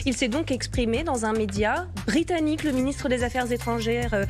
Il s'est donc exprimé dans un média britannique, le ministre des Affaires étrangères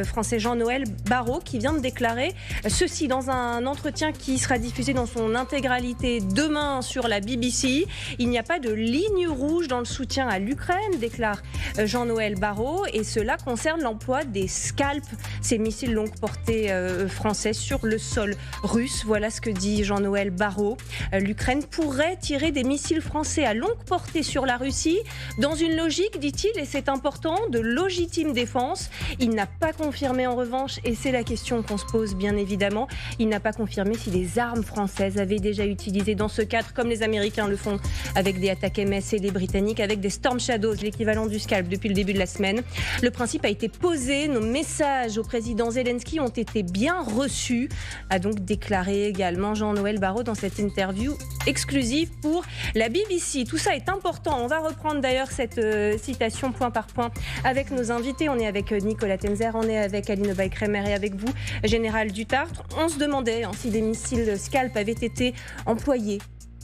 français Jean-Noël Barrot, qui vient de déclarer ceci dans un entretien qui sera diffusé dans son intégralité demain sur la BBC. Il n'y a pas de ligne rouge dans le soutien à l'Ukraine, déclare Jean-Noël Barrot, et cela concerne l'emploi des Scalp, ces missiles longue portée français sur le sol russe. Voilà ce que dit Jean-Noël Barrot. L'Ukraine pourrait tirer des missiles français à longue portée sur la Russie dans une logique, dit-il, et c'est important, de légitime défense. Il n'a pas confirmé en revanche, et c'est la question qu'on se pose bien évidemment, il n'a pas confirmé si des armes françaises avaient déjà utilisé dans ce cadre, comme les Américains le font avec des attaques MS et les Britanniques avec des Storm Shadows, l'équivalent du Scalp depuis le début de la semaine. Le principe a été posé, nos messages au président Zelensky ont été bien reçus, a donc déclaré également Jean-Noël Barrot dans cette interview exclusive pour la BBC. Tout ça est important. On va reprendre d'ailleurs cette citation point par point avec nos invités. On est avec Nicolas Tenzer, on est avec Aline Baïk-Kremer et avec vous, Général Dutartre. On se demandait si des missiles Scalp avaient été employés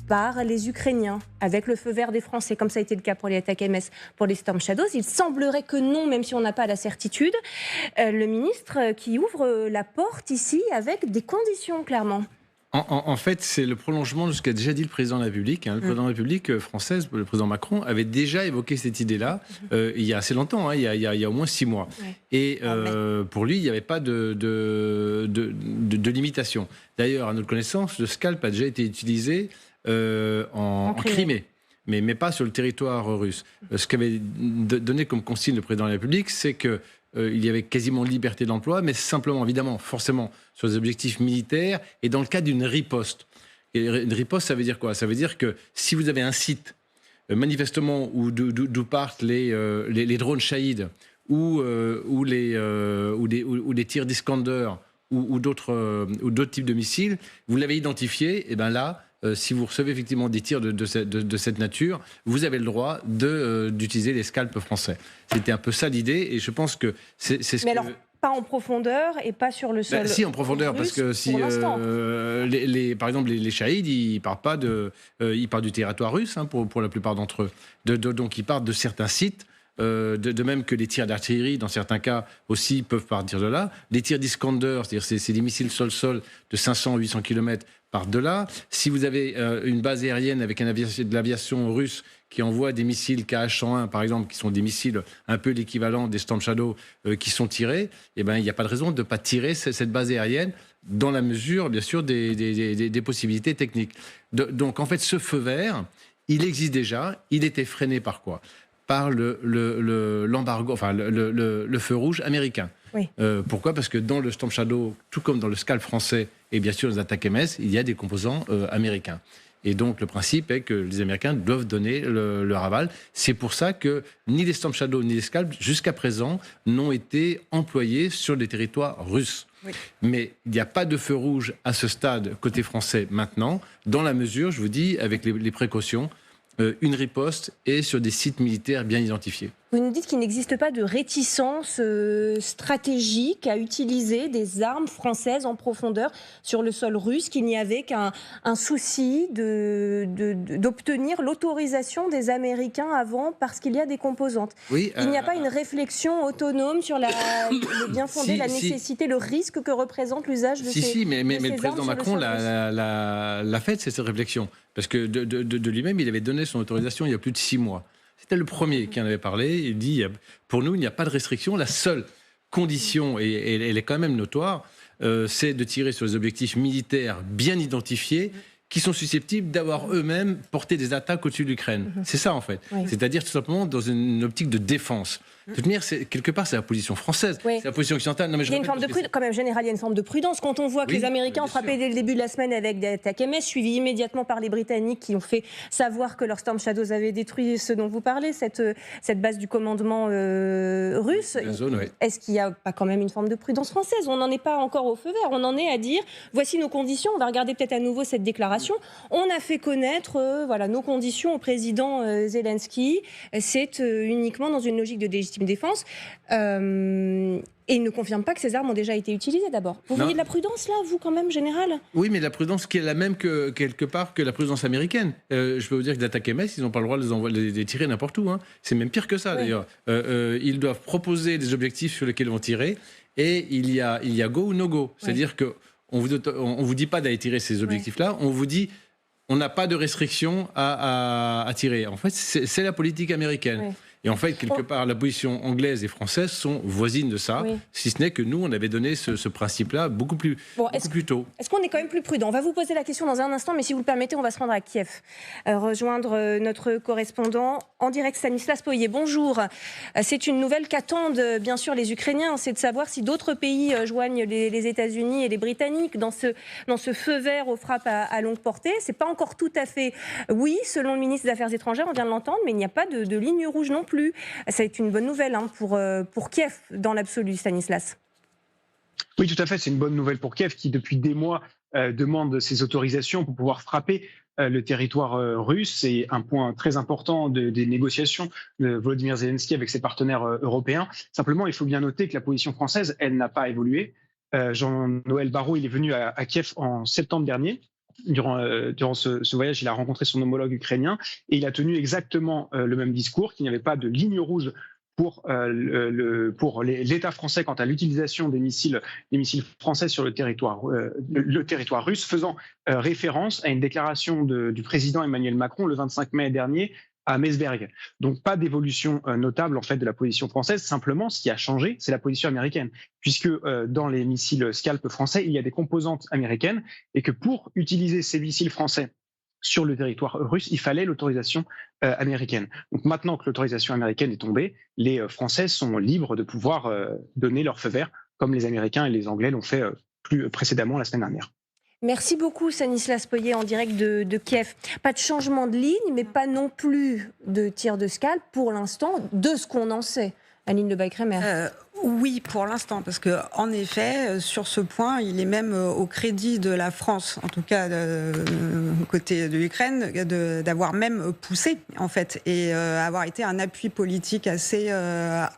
par les Ukrainiens, avec le feu vert des Français, comme ça a été le cas pour les attaques MS, pour les Storm Shadows. Il semblerait que non, même si on n'a pas la certitude. Le ministre qui ouvre la porte ici avec des conditions, clairement. En fait, c'est le prolongement de ce qu'a déjà dit le président de la République. Le président de la République française, le président Macron, avait déjà évoqué cette idée-là il y a assez longtemps, il y a au moins 6 mois. Ouais. Et pour lui, il n'y avait pas de limitation. D'ailleurs, à notre connaissance, le Scalp a déjà été utilisé en Crimée, mais pas sur le territoire russe. Ce qu'avait donné comme consigne le président de la République, c'est que il y avait quasiment liberté d'emploi, mais simplement, évidemment, forcément, sur des objectifs militaires et dans le cadre d'une riposte. Et une riposte, ça veut dire quoi ? Ça veut dire que si vous avez un site, manifestement, d'où partent les drones Shahid ou des tirs d'Iskander ou d'autres types de missiles, vous l'avez identifié, et bien là, si vous recevez effectivement des tirs de cette nature, vous avez le droit d'utiliser les Scalp français. C'était un peu ça l'idée, et je pense que c'est ce Mais que... alors, pas en profondeur et pas sur le sol. Si, en profondeur, russe, parce que si, par exemple, les Shahid, ils partent du territoire russe, pour la plupart d'entre eux. Donc ils partent de certains sites. De même que les tirs d'artillerie, dans certains cas aussi, peuvent partir de là. Les tirs d'Iskander, c'est-à-dire c'est des missiles sol-sol de 500-800 km, partent de là. Si vous avez une base aérienne avec de l'aviation russe qui envoie des missiles KH-101, par exemple, qui sont des missiles un peu l'équivalent des Storm Shadow qui sont tirés, eh ben, il n'y a pas de raison de ne pas tirer cette base aérienne dans la mesure, bien sûr, des possibilités techniques. Donc, en fait, ce feu vert, il existe déjà. Il était freiné par quoi ? Par l'embargo, enfin le feu rouge américain. Oui. Pourquoi ? Parce que dans le Storm Shadow, tout comme dans le Scalp français et bien sûr les attaques MS, il y a des composants américains. Et donc le principe est que les Américains doivent donner leur aval. C'est pour ça que ni les Storm Shadow ni les Scalp, jusqu'à présent, n'ont été employés sur les territoires russes. Oui. Mais il n'y a pas de feu rouge à ce stade côté français maintenant, dans la mesure, je vous dis, avec les précautions, une riposte et sur des sites militaires bien identifiés. Vous nous dites qu'il n'existe pas de réticence stratégique à utiliser des armes françaises en profondeur sur le sol russe, qu'il n'y avait qu'un souci d'obtenir l'autorisation des Américains avant parce qu'il y a des composantes. Oui, il n'y a pas une réflexion autonome sur le bien fondé, la nécessité, le risque que représente l'usage de ces armes. Mais le président Macron l'a fait, cette réflexion. Parce que de lui-même, il avait donné son autorisation il y a plus de 6 mois. C'était le premier qui en avait parlé. Il dit, pour nous, il n'y a pas de restriction. La seule condition, et elle est quand même notoire, c'est de tirer sur les objectifs militaires bien identifiés qui sont susceptibles d'avoir eux-mêmes porté des attaques au-dessus de l'Ukraine. C'est ça, en fait. Oui. C'est-à-dire tout simplement dans une optique de défense. De toute manière, quelque part, c'est la position française. Oui. C'est la position occidentale. Non, mais il y a une forme de prudence, quand même, général, il y a une forme de prudence. Quand on voit que les Américains ont frappé dès le début de la semaine avec des attaques MS, suivies immédiatement par les Britanniques qui ont fait savoir que leurs Storm Shadows avaient détruit ce dont vous parlez, cette base du commandement russe. Est-ce qu'il n'y a pas quand même une forme de prudence française ? On n'en est pas encore au feu vert. On en est à dire, voici nos conditions. On va regarder peut-être à nouveau cette déclaration. On a fait connaître nos conditions au président Zelensky. C'est uniquement dans une logique de légitimité maritime défense. Et il ne confirme pas que ces armes ont déjà été utilisées d'abord. Vous voyez de la prudence là, vous quand même, général ? Oui, mais la prudence qui est la même que quelque part que la prudence américaine. Je peux vous dire que d'attaquer Metz, ils n'ont pas le droit de les tirer n'importe où. Hein. C'est même pire que ça d'ailleurs. Ils doivent proposer des objectifs sur lesquels ils vont tirer, et il y a go ou no go. C'est-à-dire que on vous dit pas d'aller tirer ces objectifs-là. On vous dit on n'a pas de restriction à tirer. En fait, c'est la politique américaine. Oui. Et en fait, quelque part, la position anglaise et française sont voisines de ça, si ce n'est que nous, on avait donné ce principe-là beaucoup plus tôt. Est-ce qu'on est quand même plus prudent ? On va vous poser la question dans un instant, mais si vous le permettez, on va se rendre à Kiev, rejoindre notre correspondant en direct, Stanislas Poirier. Bonjour. C'est une nouvelle qu'attendent bien sûr les Ukrainiens, c'est de savoir si d'autres pays joignent les États-Unis et les Britanniques dans ce feu vert aux frappes à longue portée. C'est pas encore tout à fait oui, selon le ministre des Affaires étrangères, on vient de l'entendre, mais il n'y a pas de ligne rouge non plus. Ça va être une bonne nouvelle pour Kiev dans l'absolu, Stanislas. Oui, tout à fait. C'est une bonne nouvelle pour Kiev qui, depuis des mois, demande ces autorisations pour pouvoir frapper le territoire russe. C'est un point très important des négociations de Volodymyr Zelensky avec ses partenaires européens. Simplement, il faut bien noter que la position française, elle n'a pas évolué. Jean-Noël Barrot, il est venu à Kiev en septembre dernier. Durant ce voyage, il a rencontré son homologue ukrainien et il a tenu exactement le même discours, qu'il n'y avait pas de ligne rouge pour l'État français quant à l'utilisation des missiles français sur le territoire russe, faisant référence à une déclaration du président Emmanuel Macron le 25 mai dernier à Meseberg. Donc pas d'évolution notable en fait de la position française. Simplement, ce qui a changé, c'est la position américaine, puisque dans les missiles Scalp français, il y a des composantes américaines et que pour utiliser ces missiles français sur le territoire russe, il fallait l'autorisation américaine. Donc maintenant que l'autorisation américaine est tombée, les Français sont libres de pouvoir donner leur feu vert, comme les Américains et les Anglais l'ont fait plus précédemment la semaine dernière. Merci beaucoup Stanislas Poirier en direct de Kiev. Pas de changement de ligne, mais pas non plus de tir de Scalp pour l'instant, de ce qu'on en sait. Aline Lebay-Crémer. Oui, pour l'instant, parce que en effet, sur ce point, il est même au crédit de la France, en tout cas côté de l'Ukraine, d'avoir même poussé, en fait, et avoir été un appui politique assez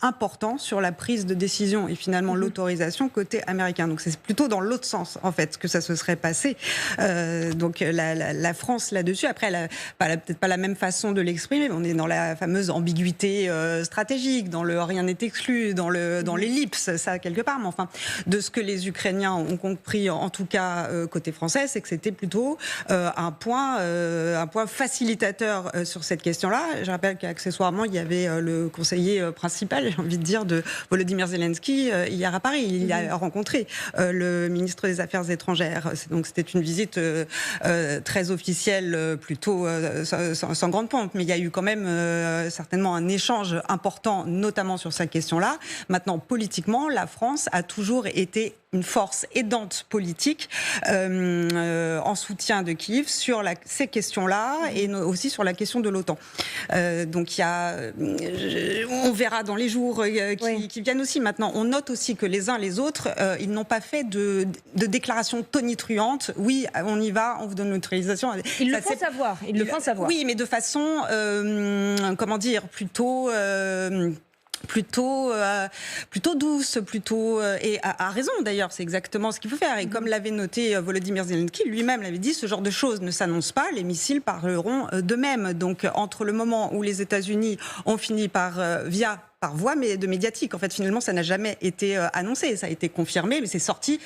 important sur la prise de décision et finalement l'autorisation côté américain. Donc c'est plutôt dans l'autre sens, en fait, que ça se serait passé. Donc la France là-dessus, après, elle n'a peut-être pas la même façon de l'exprimer, mais on est dans la fameuse ambiguïté stratégique, dans le rien n'est exclu, dans l'ellipse, ça quelque part, mais enfin, de ce que les Ukrainiens ont compris, en tout cas côté français, c'est que c'était plutôt un point facilitateur sur cette question-là. Je rappelle qu'accessoirement, il y avait le conseiller principal, j'ai envie de dire, de Volodymyr Zelensky hier à Paris. Il a rencontré le ministre des Affaires étrangères. Donc c'était une visite très officielle, plutôt sans grande pompe, mais il y a eu quand même certainement un échange important, notamment sur cette question-là. Maintenant, politiquement, la France a toujours été une force aidante politique en soutien de Kiev sur ces questions-là et aussi sur la question de l'OTAN. Donc on verra dans les jours qui viennent aussi. Maintenant, on note aussi que les uns les autres, ils n'ont pas fait de déclaration tonitruante. Oui, on y va, on vous donne l'autorisation. Ils le font savoir. Oui, mais de façon, comment dire, plutôt douce, et à raison d'ailleurs, c'est exactement ce qu'il faut faire. Et comme l'avait noté Volodymyr Zelensky, lui-même l'avait dit, ce genre de choses ne s'annonce pas, les missiles parleront d'eux-mêmes. Donc entre le moment où les États-Unis ont fini par par voie de médiatique. En fait, finalement, ça n'a jamais été annoncé. Ça a été confirmé, mais c'est sorti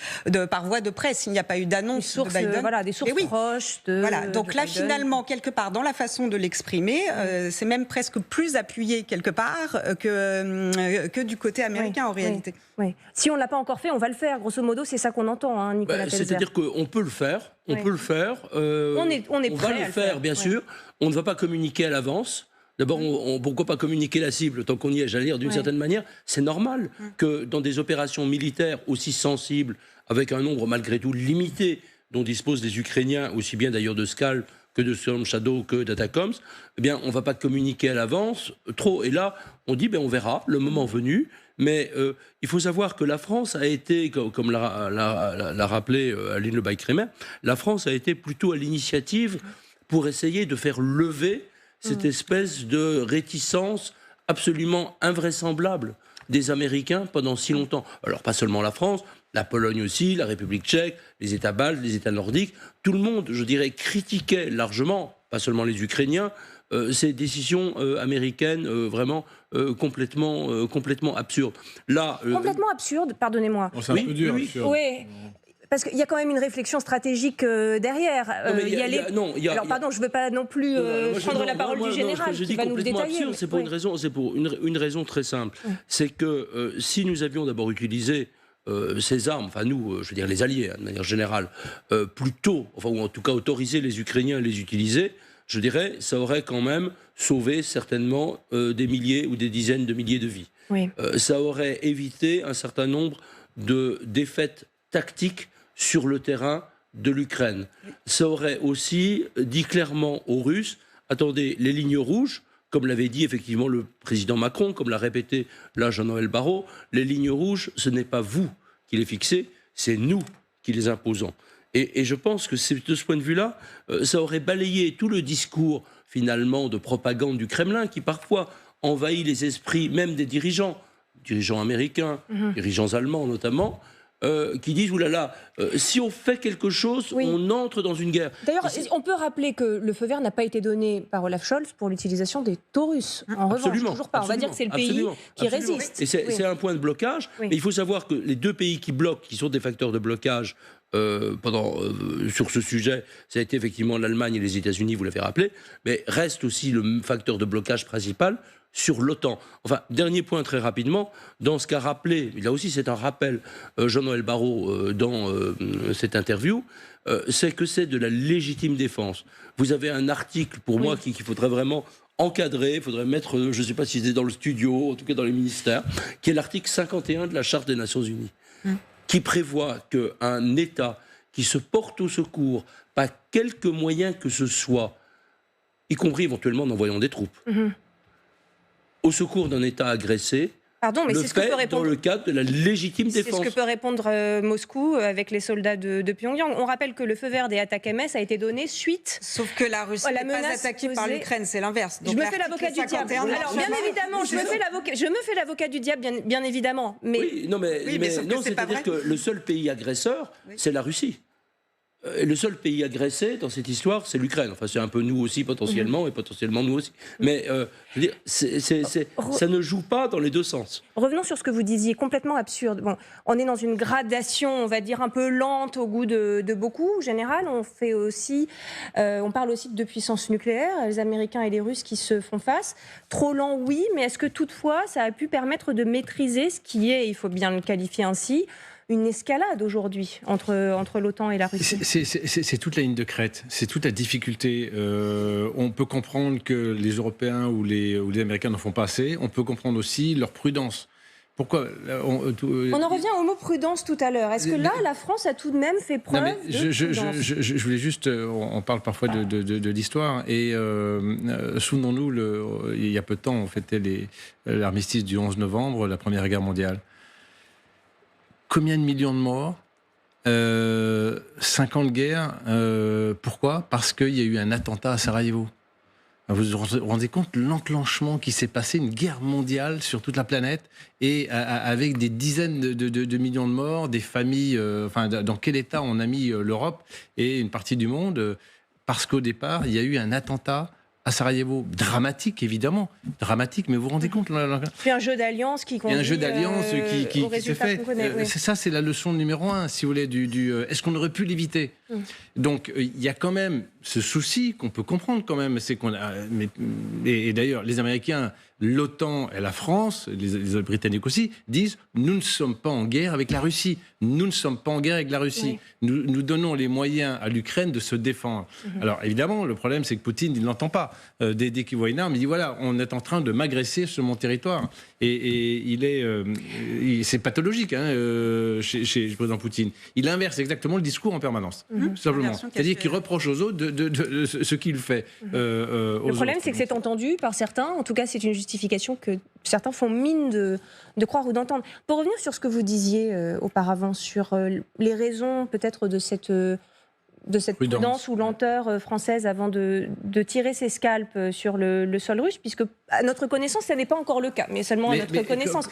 par voie de presse. Il n'y a pas eu d'annonce de Biden. Des sources proches de Voilà. Donc de là, Biden. finalement, quelque part, dans la façon de l'exprimer, c'est même presque plus appuyé quelque part que du côté américain, en réalité. Oui. Si on ne l'a pas encore fait, on va le faire. Grosso modo, c'est ça qu'on entend, hein, Nicolas Pelzer. C'est-à-dire qu'on peut le faire. On peut le faire. On est prêt va le faire, bien sûr. On ne va pas communiquer à l'avance. D'abord, pourquoi pas communiquer la cible tant qu'on y est, j'allais dire d'une certaine manière. C'est normal que dans des opérations militaires aussi sensibles, avec un nombre malgré tout limité dont disposent les Ukrainiens, aussi bien d'ailleurs de Scalp que de Storm Shadow que d'Atacoms, eh bien, on ne va pas communiquer à l'avance trop. Et là, on dit, on verra, le moment venu. Mais il faut savoir que la France a été, comme l'a rappelé Aline Lebay-Crémer, la France a été plutôt à l'initiative pour essayer de faire lever cette espèce de réticence absolument invraisemblable des Américains pendant si longtemps. Alors pas seulement la France, la Pologne aussi, la République tchèque, les États baltes, les États nordiques, tout le monde, je dirais, critiquait largement, pas seulement les Ukrainiens, ces décisions américaines vraiment complètement absurdes. Là, complètement absurde, pardonnez-moi. Bon, c'est un peu dur. oui. Oui. Parce qu'il y a quand même une réflexion stratégique derrière. Alors, pardon, je ne veux pas non plus prendre la parole du général qui va nous le détailler. Absurde, c'est pour une raison très simple. C'est que si nous avions d'abord utilisé ces armes, enfin nous, je veux dire les alliés, de manière générale, plus tôt, enfin, ou en tout cas autorisé les Ukrainiens à les utiliser, je dirais, ça aurait quand même sauvé certainement des milliers ou des dizaines de milliers de vies. Oui. Ça aurait évité un certain nombre de défaites tactiques sur le terrain de l'Ukraine. Ça aurait aussi dit clairement aux Russes, attendez, les lignes rouges, comme l'avait dit effectivement le président Macron, comme l'a répété là Jean-Noël Barrot, les lignes rouges, ce n'est pas vous qui les fixez, c'est nous qui les imposons. Et je pense que de ce point de vue-là, ça aurait balayé tout le discours finalement de propagande du Kremlin qui parfois envahit les esprits même des dirigeants américains, dirigeants allemands notamment, qui disent oulala, si on fait quelque chose, on entre dans une guerre. D'ailleurs, on peut rappeler que le feu vert n'a pas été donné par Olaf Scholz pour l'utilisation des Taurus. En revanche, toujours pas. On va dire que c'est le pays qui résiste. Et c'est un point de blocage. Mais il faut savoir que les deux pays qui bloquent, qui sont des facteurs de blocage sur ce sujet, ça a été effectivement l'Allemagne et les États-Unis, vous l'avez rappelé, mais reste aussi le facteur de blocage principal sur l'OTAN. Enfin, dernier point très rapidement, dans ce qu'a rappelé, là aussi c'est un rappel, Jean-Noël Barrot dans cette interview, c'est que c'est de la légitime défense. Vous avez un article, pour moi, qu'il faudrait vraiment encadrer, il faudrait mettre, je ne sais pas si c'est dans le studio, en tout cas dans les ministères, qui est l'article 51 de la Charte des Nations Unies, qui prévoit qu'un État qui se porte au secours par quelque moyen que ce soit, y compris éventuellement en envoyant des troupes, au secours d'un État agressé, pardon, mais le c'est ce que fait peut répondre, dans le cadre de la légitime défense. C'est ce que peut répondre Moscou avec les soldats de Pyongyang. On rappelle que le feu vert des Atakamès a été donné suite. Sauf que la Russie n'est pas attaquée par l'Ukraine, c'est l'inverse. Je me fais l'avocat du diable. Alors bien évidemment, je me fais l'avocat du diable, bien évidemment. Mais oui, non, c'est-à-dire que le seul pays agresseur, c'est la Russie. Et le seul pays agressé dans cette histoire, c'est l'Ukraine. Enfin, c'est un peu nous aussi potentiellement, et potentiellement nous aussi. Mais je veux dire, ça ne joue pas dans les deux sens. Revenons sur ce que vous disiez, complètement absurde. Bon, on est dans une gradation, on va dire, un peu lente au goût de beaucoup. En général, on parle aussi de puissance nucléaire, les Américains et les Russes qui se font face. Trop lent, oui, mais est-ce que toutefois, ça a pu permettre de maîtriser ce qui est, il faut bien le qualifier ainsi, une escalade aujourd'hui entre l'OTAN et la Russie? C'est toute la ligne de crête, c'est toute la difficulté. On peut comprendre que les Européens ou les Américains n'en font pas assez. On peut comprendre aussi leur prudence. Pourquoi on en revient au mot prudence tout à l'heure. Est-ce que là, la France a tout de même fait preuve de prudence? Je voulais juste... On parle parfois de l'histoire. Et souvenons-nous, il y a peu de temps, on fêtait l'armistice du 11 novembre, la Première Guerre mondiale. Combien de millions de morts 5 ans de guerre. Pourquoi? Parce qu'il y a eu un attentat à Sarajevo. Vous vous rendez compte l'enclenchement qui s'est passé, une guerre mondiale sur toute la planète, et avec des dizaines de millions de morts, des familles... dans quel état on a mis l'Europe et une partie du monde? Parce qu'au départ, il y a eu un attentat à Sarajevo, dramatique évidemment, dramatique, mais vous vous rendez compte Puis un jeu d'alliance qui conduit, un jeu d'alliance qui se fait. C'est ça, c'est la leçon numéro 1, si vous voulez, est-ce qu'on aurait pu l'éviter? Donc il y a quand même ce souci qu'on peut comprendre quand même, c'est qu'on a, et d'ailleurs les Américains, l'OTAN et la France, les Britanniques aussi, disent nous ne sommes pas en guerre avec la Russie, nous ne sommes pas en guerre avec la Russie, nous donnons les moyens à l'Ukraine de se défendre. Alors évidemment, le problème c'est que Poutine, il ne l'entend pas. Dès qu'il voit une arme, il dit voilà, on est en train de m'agresser sur mon territoire. Et c'est pathologique chez le président Poutine. Il inverse exactement le discours en permanence, simplement. C'est-à-dire qu'il reproche aux autres de ce qu'il fait. Le problème, c'est que c'est entendu par certains. En tout cas, c'est une justification que certains font mine de croire ou d'entendre. Pour revenir sur ce que vous disiez auparavant, sur les raisons peut-être de cette de cette prudence ou lenteur française avant de tirer ses scalps sur le sol russe, puisque à notre connaissance, ce n'est pas encore le cas, mais seulement à notre connaissance.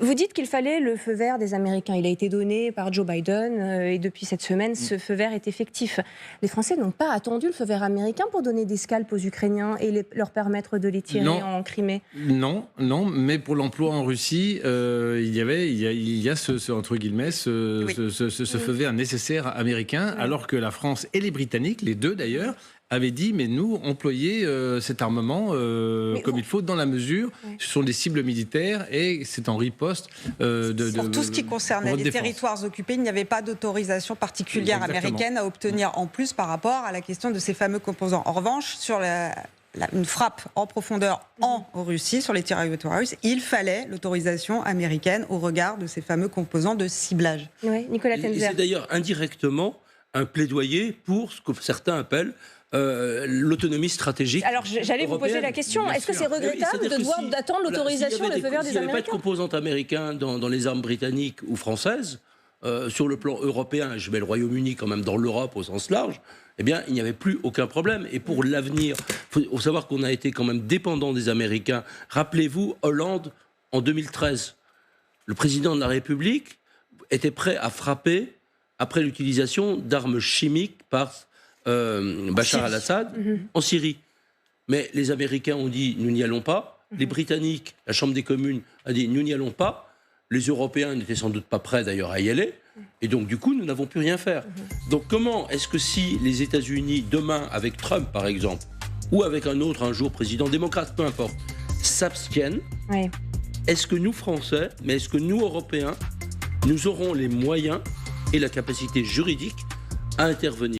Vous dites qu'il fallait le feu vert des Américains. Il a été donné par Joe Biden et depuis cette semaine, ce feu vert est effectif. Les Français n'ont pas attendu le feu vert américain pour donner des scalps aux Ukrainiens et leur permettre de les tirer en Crimée. Non, mais pour l'emploi en Russie, il y a ce entre guillemets, ce feu vert nécessaire américain, alors que la France et les Britanniques, les deux d'ailleurs, avaient dit, mais nous, employer cet armement comme il faut, dans la mesure, ce sont des cibles militaires et c'est en riposte Sur tout ce qui concernait les territoires occupés, il n'y avait pas d'autorisation particulière américaine à obtenir en plus par rapport à la question de ces fameux composants. En revanche, sur une frappe en profondeur en Russie, sur les territoires russes, il fallait l'autorisation américaine au regard de ces fameux composants de ciblage. Oui, Nicolas Tenzer. C'est d'ailleurs indirectement un plaidoyer pour ce que certains appellent l'autonomie stratégique. Alors j'allais vous poser la question, est-ce que c'est regrettable de devoir attendre l'autorisation, le feu vert des Américains ? S'il n'y avait pas de composantes américaines dans les armes britanniques ou françaises, sur le plan européen, je mets le Royaume-Uni quand même dans l'Europe au sens large, eh bien il n'y avait plus aucun problème. Et pour l'avenir, il faut savoir qu'on a été quand même dépendant des Américains. Rappelez-vous, Hollande, en 2013, le président de la République était prêt à frapper après l'utilisation d'armes chimiques par Bachar al-Assad en Syrie. Mais les Américains ont dit nous n'y allons pas. Les Britanniques, la Chambre des communes a dit nous n'y allons pas. Les Européens n'étaient sans doute pas prêts d'ailleurs à y aller. Et donc du coup nous n'avons pu rien faire. Donc comment est-ce que si les États-Unis demain avec Trump par exemple ou avec un autre un jour président démocrate, peu importe, s'abstiennent, est-ce que nous Français, mais est-ce que nous Européens, nous aurons les moyens et la capacité juridique à intervenir ?